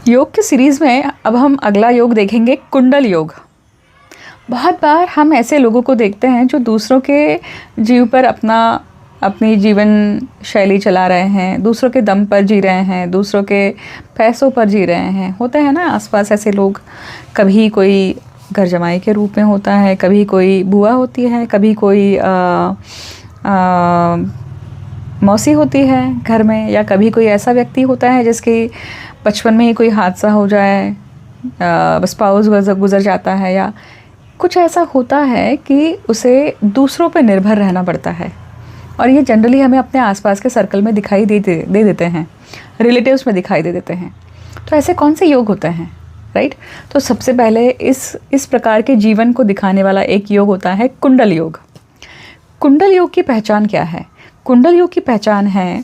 योग की सीरीज़ में अब हम अगला योग देखेंगे, कुंडल योग। बहुत बार हम ऐसे लोगों को देखते हैं जो दूसरों के जीव पर अपनी जीवन शैली चला रहे हैं, दूसरों के दम पर जी रहे हैं, दूसरों के पैसों पर जी रहे हैं। होते हैं ना आसपास ऐसे लोग। कभी कोई घर जमाई के रूप में होता है, कभी कोई बुआ होती है, कभी कोई मौसी होती है घर में, या कभी कोई ऐसा व्यक्ति होता है जिसकी बचपन में ही कोई हादसा हो जाए, स्पाउस गुजर जाता है, या कुछ ऐसा होता है कि उसे दूसरों पर निर्भर रहना पड़ता है। और ये जनरली हमें अपने आसपास के सर्कल में दिखाई दे देते हैं, रिलेटिव्स में दिखाई दे देते हैं। तो ऐसे कौन से योग होते हैं, राइट? तो सबसे पहले इस प्रकार के जीवन को दिखाने वाला एक योग होता है कुंडल योग। कुंडल योग की पहचान क्या है? कुंडल योग की पहचान है,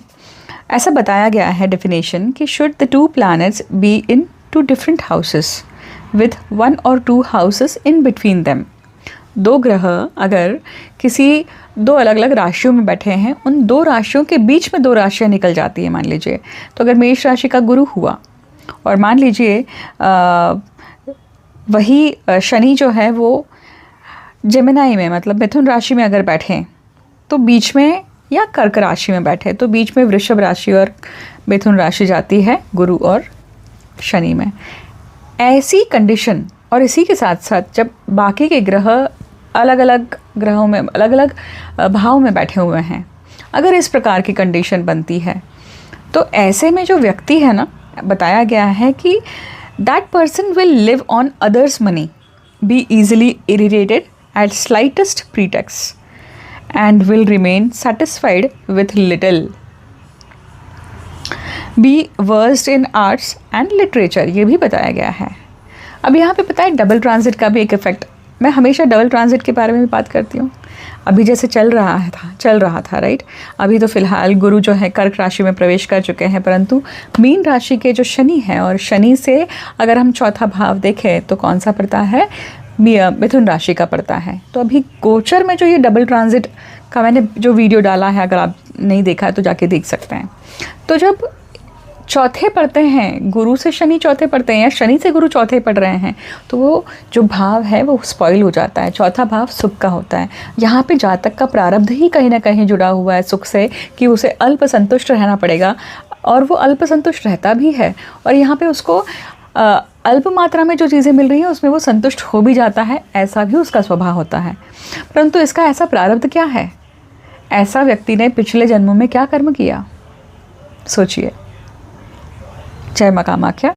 ऐसा बताया गया है डेफिनेशन कि should the two planets be in two different houses with 1 or 2 houses in between them. दो ग्रह अगर किसी 2 अलग अलग राशियों में बैठे हैं, उन 2 राशियों के बीच में 2 राशियाँ निकल जाती है। मान लीजिए तो अगर मेष राशि का गुरु हुआ और मान लीजिए वही शनि जो है वो जेमिनाई में, मतलब मिथुन राशि में अगर बैठे तो बीच में, या कर्क राशि में बैठे तो बीच में वृषभ राशि और मिथुन राशि जाती है गुरु और शनि में। ऐसी कंडीशन, और इसी के साथ साथ जब बाकी के ग्रह अलग अलग ग्रहों में अलग अलग भाव में बैठे हुए हैं, अगर इस प्रकार की कंडीशन बनती है तो ऐसे में जो व्यक्ति है ना, बताया गया है कि that person will live on others money, be easily irritated at slightest pretext and will remain satisfied with little, be versed in arts and literature, ये भी बताया गया है। अब यहाँ पे पता है डबल ट्रांजिट का भी एक इफेक्ट, मैं हमेशा डबल ट्रांजिट के बारे में भी बात करती हूँ। अभी जैसे चल रहा था राइट। अभी तो फिलहाल गुरु जो है कर्क राशि में प्रवेश कर चुके हैं, परंतु मीन राशि के जो शनि है, और शनि से अगर हम चौथा भाव देखें तो कौन सा पड़ता है? मिथुन राशि का पड़ता है। तो अभी गोचर में जो ये डबल ट्रांजिट का मैंने जो वीडियो डाला है, अगर आप नहीं देखा है तो जाके देख सकते हैं। तो जब चौथे पढ़ते हैं, गुरु से शनि चौथे पढ़ते हैं या शनि से गुरु चौथे पढ़ रहे हैं, तो वो जो भाव है वो स्पॉइल हो जाता है। चौथा भाव सुख का होता है। यहाँ पे जातक का प्रारब्ध ही कहीं ना कहीं जुड़ा हुआ है सुख से, कि उसे अल्प संतुष्ट रहना पड़ेगा, और वो अल्प संतुष्ट रहता भी है। और यहाँ पे उसको अल्प मात्रा में जो चीज़ें मिल रही हैं उसमें वो संतुष्ट हो भी जाता है, ऐसा भी उसका स्वभाव होता है। परंतु इसका ऐसा प्रारब्ध क्या है? ऐसा व्यक्ति ने पिछले जन्मों में क्या कर्म किया, सोचिए। जय मां कामाख्या।